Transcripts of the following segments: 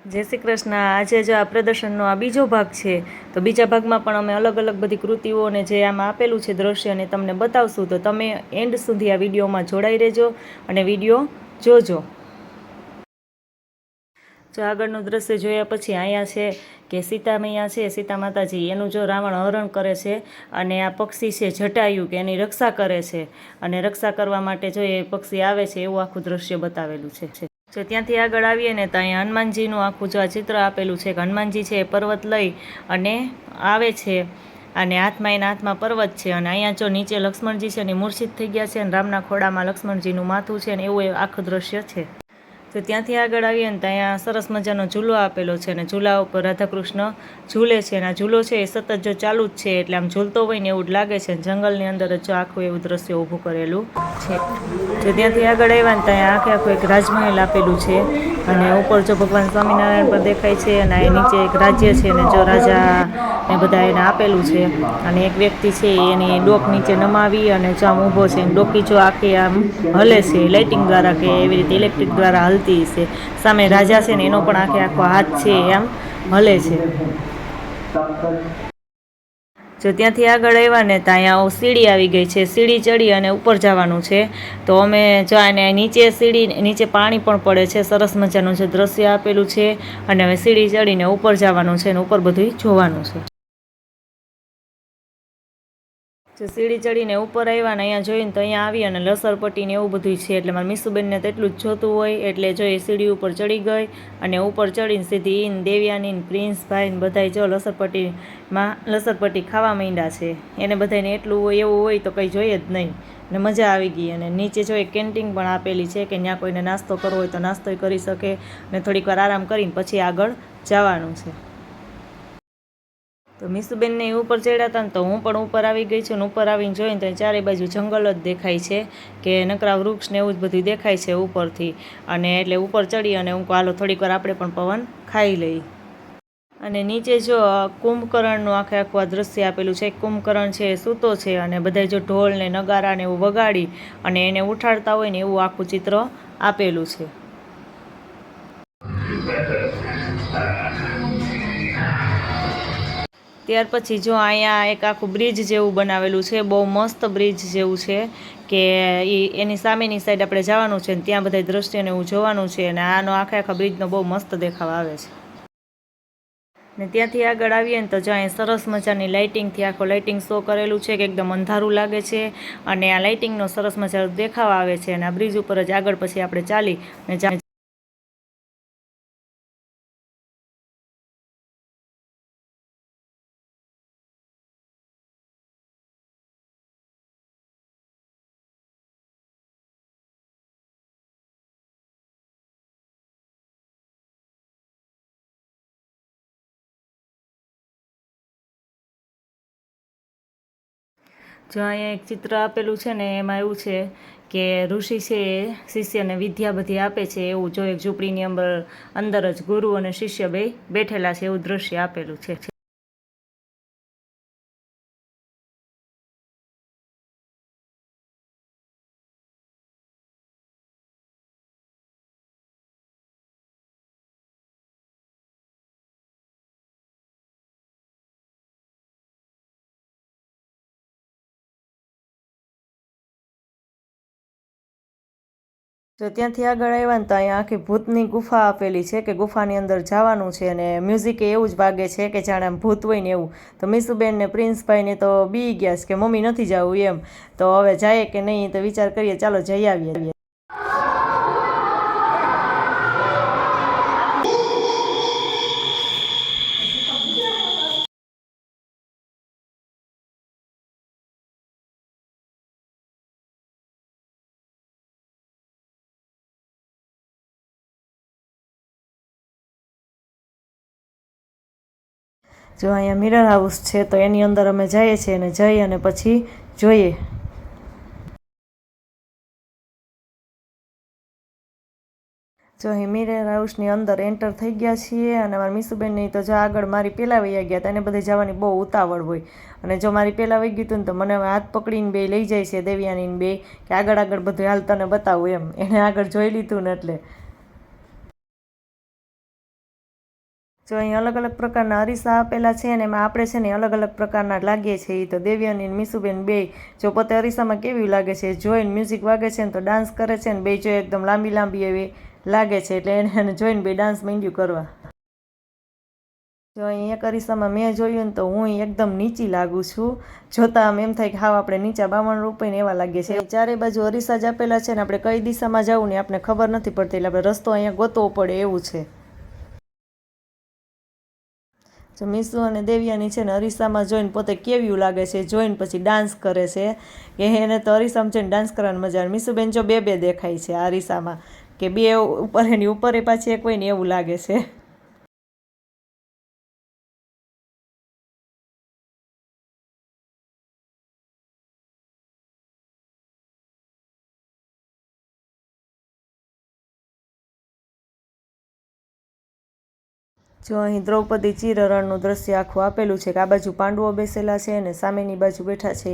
જય શ્રી કૃષ્ણ। આજે જો આ પ્રદર્શનનો આ બીજો ભાગ છે, તો બીજા ભાગમાં પણ અમે અલગ અલગ બધી કૃતિઓને જે આમાં આપેલું છે દ્રશ્યને તમને બતાવશું, તો તમે એન્ડ સુધી આ વિડીયોમાં જોડાઈ રહેજો અને વિડીયો જોજો। જો આગળનું દ્રશ્ય જોયા પછી અહીંયા છે કે સીતા મૈયા છે, સીતા માતાજી એનું જો રાવણ હરણ કરે છે અને આ પક્ષી છે જટાયુ કે એની રક્ષા કરે છે, અને રક્ષા કરવા માટે જો એ પક્ષી આવે છે એવું આખું દ્રશ્ય બતાવેલું છે। જો ત્યાંથી આગળ આવીએ ને તો અહીંયા હનુમાનજીનું આખું જો આ ચિત્ર આપેલું છે કે હનુમાનજી છે એ પર્વત લઈ અને આવે છે, અને એના હાથમાં પર્વત છે, અને અહીંયા જો નીચે લક્ષ્મણજી છે ને મૂર્છિત થઈ ગયા છે, અને રામના ખોડામાં લક્ષ્મણજીનું માથું છે ને એવું આખું દ્રશ્ય છે। તો ત્યાંથી આગળ આવીએ ને તો અહીંયા સરસ મજાનો ઝૂલો આપેલો છે, અને ઝૂલા ઉપર રાધાકૃષ્ણ ઝૂલે છે, અને આ ઝૂલો છે એ સતત જો ચાલુ જ છે, એટલે આમ ઝૂલતો હોય ને એવું જ લાગે છે। જંગલની અંદર જ જો આખું એવું દ્રશ્ય ઊભું કરેલું છે। જો ત્યાંથી આગળ આવ્યા ને ત્યાં આખું એક રાજમહેલ આપેલું છે, અને ઉપર જો ભગવાન સ્વામિનારાયણ પર દેખાય છે, અને આ નીચે એક રાજ્ય છે, અને જો રાજા ને બધા એને આપેલું છે, અને એક વ્યક્તિ છે એની ડોક નીચે નમાવી અને જો આમ ઊભો છે, ડોકી જો આખી આમ હલે છે લાઇટિંગ દ્વારા કે એવી રીતે ઇલેક્ટ્રિક દ્વારા હલતી છે। સામે રાજા છે ને એનો પણ આખો હાથ છે એમ હલે છે। જો ત્યાંથી આગળ આવ્યા ને તો અહીંયા સીડી આવી ગઈ છે, સીડી ચડી અને ઉપર જવાનું છે, તો અમે જો આને નીચે સીડી નીચે પાણી પણ પડે છે, સરસ મજાનું જે દ્રશ્ય આપેલું છે, અને હવે સીડી ચડીને ઉપર જવાનું છે, અને ઉપર બધું જોવાનું છે। જો સીડી ચડીને ઉપર આવ્યા ને અહીંયા જોઈને તો અહીંયા આવી અને લસરપટ્ટી ને એવું બધું છે, એટલે મારા મીસુબેનને તો એટલું જ જોતું હોય એટલે જો એ સીડી ઉપર ચડી ગઈ, અને ઉપર ચડીને સીધી ઈન દેવ્યાની પ્રિન્સભાઈ ને બધા જો લસરપટ્ટી ખાવા માંડ્યા છે, એને બધાને એટલું હોય એવું હોય તો કંઈ જોઈએ જ નહીં, ને મજા આવી ગઈ। અને નીચે જો એક કેન્ટીન પણ આપેલી છે કે ત્યાં કોઈને નાસ્તો કરવો હોય તો નાસ્તોય કરી શકે, ને થોડીક વાર આરામ કરીને પછી આગળ જવાનું છે। તો મીસુબેનને ઉપર ચડ્યા હતા ને તો હું પણ ઉપર આવી ગઈ છું, ને ઉપર આવીને જોઈને તો ચારે બાજુ જંગલ જ દેખાય છે, કે નકરા વૃક્ષ ને એવું જ બધું દેખાય છે ઉપરથી, અને એટલે ઉપર ચડી અને હું હાલો થોડીક વાર આપણે પણ પવન ખાઈ લઈ। અને નીચે જો કુંભકર્ણનું આખું આ દ્રશ્ય આપેલું છે, કુંભકર્ણ છે સૂતો છે, અને બધા જો ઢોલ ને નગારા ને એવું વગાડી અને એને ઉઠાડતા હોય ને એવું આખું ચિત્ર આપેલું છે। ત્યાર પછી જો અહીંયા એક આખું બ્રિજ જેવું બનાવેલું છે, બહુ મસ્ત બ્રિજ જેવું છે, કે એની સામેની સાઈડ આપણે જવાનું છે, ને ત્યાં બધા દ્રશ્યને એવું જોવાનું છે, અને આનો આખા બ્રિજનો બહુ મસ્ત દેખાવ આવે છે। ને ત્યાંથી આગળ આવીએ ને તો જો અહીં સરસ મજાની લાઇટિંગથી આખો લાઇટિંગ શો કરેલું છે, કે એકદમ અંધારું લાગે છે, અને આ લાઇટિંગનો સરસ મજાનો દેખાવ આવે છે, અને આ બ્રિજ ઉપર જ આગળ પછી આપણે ચાલી ને જો અહીંયા એક ચિત્ર આપેલું છે ને એમાં એવું છે કે ઋષિ છે એ શિષ્યને વિદ્યા બધી આપે છે, એવું જો એક ઝૂંપડીની અંદર જ ગુરુ અને શિષ્ય બે બેઠેલા છે એવું દ્રશ્ય આપેલું છે। જો ત્યાંથી આગળ આવ્યા ને તો અહીંયા આખી ભૂતની ગુફા આપેલી છે, કે ગુફાની અંદર જવાનું છે, અને મ્યુઝિક એવું જ વાગે છે કે જાણે આમ ભૂત હોય ને એવું। તો મીસુબેન ને પ્રિન્સભાઈને તો બી ગયા છે કે મમ્મી નથી જવું એમ, તો હવે જાય કે નહીં તો વિચાર કરીએ, ચાલો જઈ આવીએ। જો અહીંયા મિરર હાઉસ છે, તો એની અંદર અમે જઈએ છીએ, અને જઈ અને પછી જોઈએ। જો અહીં મિરર હાઉસની અંદર એન્ટર થઈ ગયા છીએ, અને મારા મીસુબેનની તો જો આગળ મારી પહેલાં વહી ગયા હતા, એને બધે જવાની બહુ ઉતાવળ હોય, અને જો મારી પહેલાં વહી ગયું હતું ને તો મને હાથ પકડીને બે લઈ જાય છે દેવ્યાનીને બે, કે આગળ બધું હાલ તને બતાવું એમ, એને આગળ જોઈ લીધું ને એટલે જો અહીં અલગ અલગ પ્રકારના અરીસા આપેલા છે અને એમાં આપણે છે ને અલગ અલગ પ્રકારના લાગીએ છીએ. તો દેવ્યાની અને મીસુબેન બે જો પોતે અરીસામાં કેવી લાગે છે જોઈને મ્યુઝિક વાગે છે ને તો ડાન્સ કરે છે ને બે જો એકદમ લાંબી લાંબી એવી લાગે છે એટલે એને જોઈને બે ડાન્સ માંડ્યું કરવા. જો અહીં એક અરીસામાં મેં જોયું ને તો હું એકદમ નીચી લાગું છું. જોતા આમ એમ થાય કે હાવ આપણે નીચા 52 રૂપિયા એવા લાગીએ છીએ. ચારે બાજુ અરીસા જ આપેલા છે ને આપણે કઈ દિશામાં જવું ને આપણે ખબર નથી પડતી એટલે આપણે રસ્તો અહીંયા ગોતવો પડે એવું છે. જો મીસુ અને દેવ્યાની છે ને અરીસામાં જોઈને પોતે કેવું લાગે છે જોઈને પછી ડાન્સ કરે છે કે એને તો અરીસામાં જોઈને ડાન્સ કરવાની મજા આવે. મીસુબેન જો બે દેખાય છે આ અરીસામાં કે બે ઉપર એની ઉપર એ પાછી એક હોય ને એવું લાગે છે. જો અહીં દ્રૌપદી ચીરહરણનું દ્રશ્ય આખું આપેલું છે કે આ બાજુ પાંડવો બેસેલા છે અને સામેની બાજુ બેઠા છે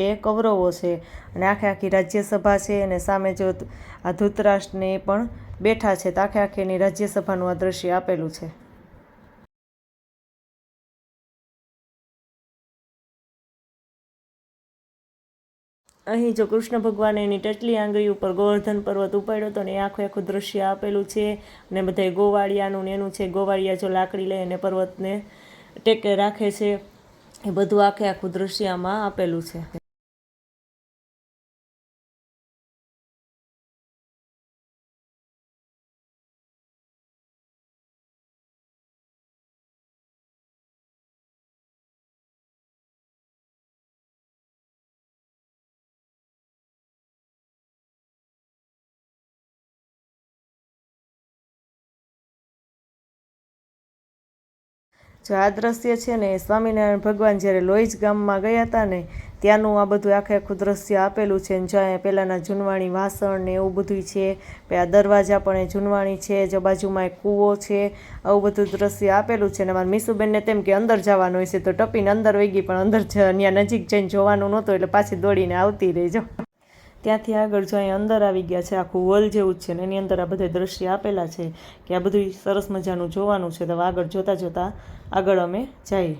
એ કૌરવો છે અને આખી રાજ્યસભા છે અને સામે જો આ ધૃતરાષ્ટ્રને એ પણ બેઠા છે તો આખીની રાજ્યસભાનું આ દ્રશ્ય આપેલું છે. અહીં જો કૃષ્ણ ભગવાને એની ટટલી આંગળી ઉપર ગોવર્ધન પર્વત ઉપાડ્યો હતો ને એ આખું દ્રશ્ય આપેલું છે અને બધા ગોવાળિયાનું ને એનું છે. ગોવાળિયા જો લાકડી લઈ અને પર્વતને ટેકે રાખે છે એ બધું આખું દ્રશ્ય આમાં આપેલું છે. જો આ દ્રશ્ય છે ને એ સ્વામિનારાયણ ભગવાન જ્યારે લોહીજ ગામમાં ગયા હતા ને ત્યાંનું આ બધું આખું દ્રશ્ય આપેલું છે. જ્યાં પહેલાંના જૂનવાણી વાસણ ને એવું બધું છે. આ દરવાજા પણ એ જૂનવાણી છે. જો બાજુમાં એક કૂવો છે. આવું બધું દ્રશ્ય આપેલું છે. ને મારા મીસુબેનને તેમ કે અંદર જવાનું હોય છે તો ટપીને અંદર વહી ગઈ પણ અંદર ત્યાં નજીક જઈને જોવાનું નહોતું એટલે પાછી દોડીને આવતી રહેજો. ત્યાંથી આગળ જો અહીં અંદર આવી ગયા છે આખું હોલ જેવું જ છે ને એની અંદર આ બધા દ્રશ્ય આપેલા છે કે આ બધું સરસ મજાનું જોવાનું છે. તો આગળ જોતા આગળ અમે જઈએ.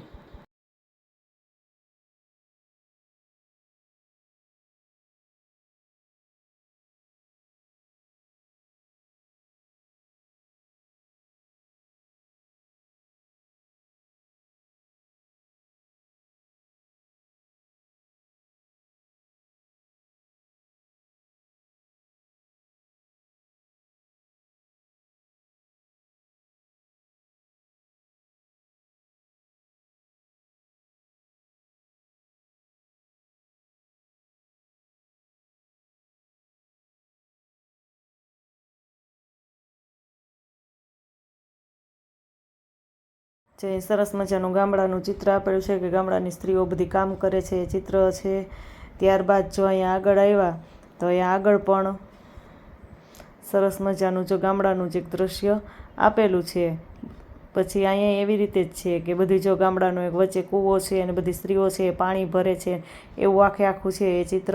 જે સરસ મજાનું ગામડાનું ચિત્ર આપેલું છે કે ગામડાની સ્ત્રીઓ બધી કામ કરે છે એ ચિત્ર છે. ત્યારબાદ જો અહીંયા આગળ આવ્યા તો અહીંયા આગળ પણ સરસ મજાનું જો ગામડાનું જે દ્રશ્ય આપેલું છે. પછી અહીંયા એવી રીતે જ છે કે બધી જો ગામડાનો એક વચ્ચે કૂવો છે અને બધી સ્ત્રીઓ છે એ પાણી ભરે છે એવું આખું છે એ ચિત્ર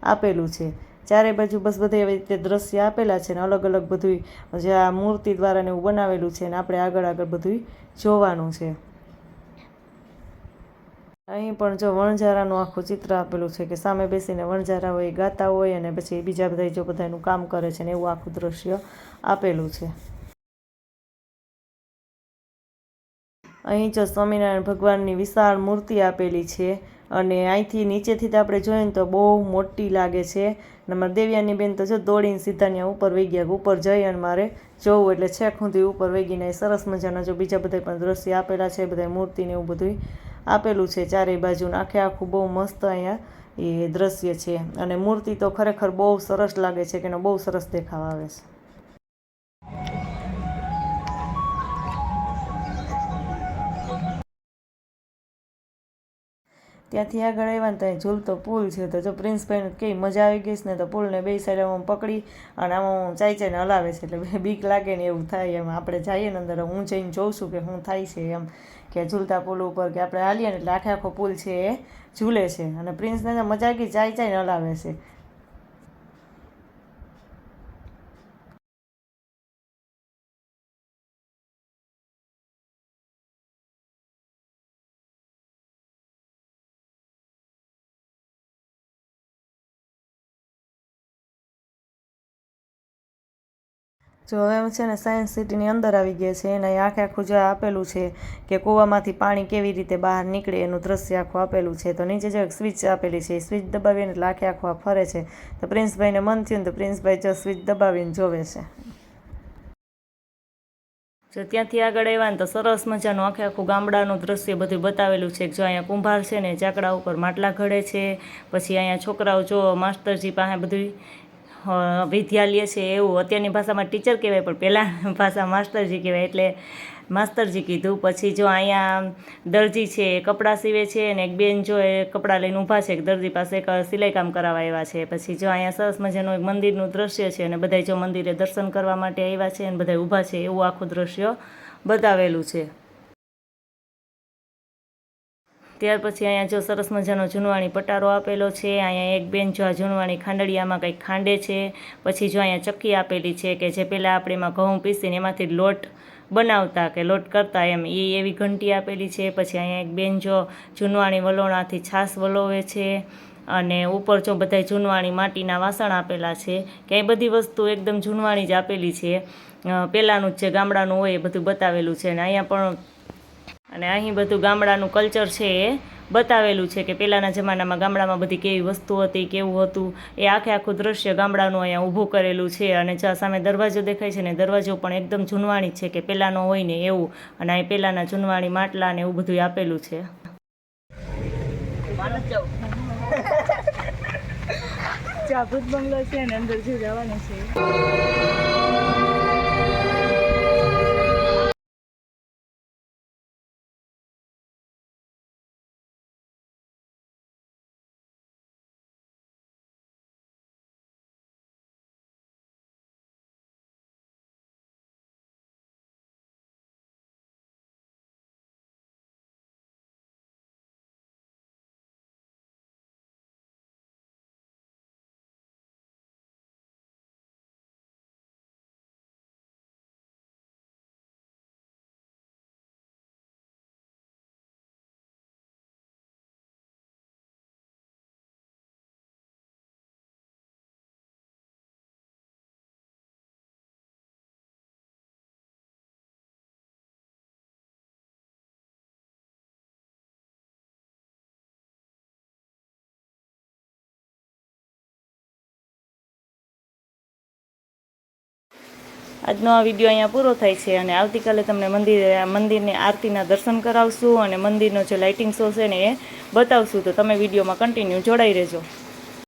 આપેલું છે. ચારે બાજુ બસ બધા એવી રીતે દ્રશ્ય આપેલા છે ને અલગ અલગ બધું જે આ મૂર્તિ દ્વારા ને એવું બનાવેલું છે ને આપણે આગળ બધું જોવાનું છે. અહીં પણ જો વણઝારાનું આખું ચિત્ર આપેલું છે કે સામે બેસીને વણઝારા હોય ગાતા હોય અને પછી બીજા બધા જો બધાનું કામ કરે છે ને એવું આખું દ્રશ્ય આપેલું છે. અહીં જો સ્વામિનારાયણ ભગવાનની વિશાળ મૂર્તિ આપેલી છે અને અહીંથી નીચેથી તો આપણે જોઈએ ને તો બહુ મોટી લાગે છે. અને મારા દેવ્યાની બેન તો જો દોડીને સીધા ત્યાં ઉપર વહી ગયા ઉપર જઈ અને મારે જોવું એટલે છેક સુધી ઉપર વહી ગઈને સરસ મજાના જો બીજા બધા પણ દ્રશ્ય આપેલા છે. બધા મૂર્તિને એવું બધું આપેલું છે ચારેય બાજુનું આખું બહુ મસ્ત અહીંયા એ દ્રશ્ય છે. અને મૂર્તિ તો ખરેખર બહુ સરસ લાગે છે કે એનો બહુ સરસ દેખાવ આવે છે. ત્યાંથી આગળ આવ્યા ને ત્યાં ઝૂલતો પુલ છે. તો જો પ્રિન્સભાઈને કેવી મજા આવી ગઈ છે ને તો પુલને બે સાઈડ આમ પકડી અને આમાં ચાઈને હલાવે છે એટલે બીક લાગે ને એવું થાય. એમ આપણે જઈએ ને અંદર હું જઈને જોઉં છું કે શું થાય છે એમ કે ઝૂલતા પુલ ઉપર કે આપણે હાલીએ ને એટલે આખો પુલ છે એ ઝૂલે છે અને પ્રિન્સને મજા આવી ગઈ ચાઈને હલાવે છે. જો હવે અમે છે ને સાયન્સ સિટીની અંદર આવી ગયા છે અને અહીં આખું જે આપેલું છે કે કૂવામાંથી પાણી કેવી રીતે બહાર નીકળે એનું દ્રશ્ય આખું આપેલું છે. તો નીચે જો એક સ્વિચ આપેલી છે, એ સ્વિચ દબાવીને એટલે આખું આ ફરે છે. તો પ્રિન્સભાઈને મન થયું ને તો પ્રિન્સભાઈ જો સ્વિચ દબાવીને જોવે છે. જો ત્યાંથી આગળ આવ્યા ને તો સરસ મજાનું આખું ગામડાનું દ્રશ્ય બધું બતાવેલું છે. જો અહીંયા કુંભાર છે ને ચાકડા ઉપર માટલા ઘડે છે. પછી અહીંયા છોકરાઓ જો માસ્ટરજી પાસે બધું વિદ્યાલય છે એવું અત્યારની ભાષામાં ટીચર કહેવાય, પણ પહેલાં ભાષા માસ્ટરજી કહેવાય એટલે માસ્ટરજી કીધું. પછી જો અહીંયા દરજી છે એ કપડાં સીવે છે અને એક બેન જો એ કપડાં લઈને ઊભા છે, એક દરજી પાસે એક સિલાઈ કામ કરાવવા આવ્યા છે. પછી જો અહીંયા સરસ મજાનું એક મંદિરનું દ્રશ્ય છે અને બધાય જો મંદિરે દર્શન કરવા માટે આવ્યા છે અને બધા ઊભા છે એવું આખું દ્રશ્ય બતાવેલું છે. ત્યાર પછી અહીંયા જો સરસ મજાનો જૂનવાણી પટારો આપેલો છે. અહીંયા એક બેન જો આ જૂનવાણી ખાંડડિયામાં કંઈક ખાંડે છે. પછી જો અહીંયા ચક્કી આપેલી છે કે જે પહેલાં આપણે એમાં ઘઉં પીસીને એમાંથી લોટ બનાવતા કે લોટ કરતા એમ, એ એવી ઘંટી આપેલી છે. પછી અહીંયા એક બેન જો જૂનવાણી વલોણાથી છાશ વલોવે છે અને ઉપર જો બધા જૂનવાણી માટીના વાસણ આપેલા છે કે એ બધી વસ્તુ એકદમ જૂનવાણી જ આપેલી છે. પહેલાંનું જ જે ગામડાનું હોય એ બધું બતાવેલું છે. અને અહીંયા પણ અને અહીં બધું ગામડાનું કલ્ચર છે એ બતાવેલું છે કે પહેલાંના જમાનામાં ગામડામાં બધી કેવી વસ્તુ હતી, કેવું હતું, એ આખું દ્રશ્ય ગામડાનું અહીંયા ઊભું કરેલું છે. અને જ્યાં સામે દરવાજો દેખાય છે ને દરવાજો પણ એકદમ જૂનવાણી છે કે પહેલાંનો હોય ને એવું. અને અહીં પહેલાંના જૂનવાણી માટલા ને એવું બધું આપેલું છે. ભૂત બંગલો છે ને અંદર જો જવાનું છે. આજનો આ વિડીયો અહીંયા પૂરો થાય છે અને આવતીકાલે તમને મંદિરની આરતીના દર્શન કરાવશું અને મંદિરનો જે લાઇટિંગ શો છે ને એ બતાવશું. તો તમે વિડીયોમાં કન્ટિન્યુ જોડાઈ રહેજો.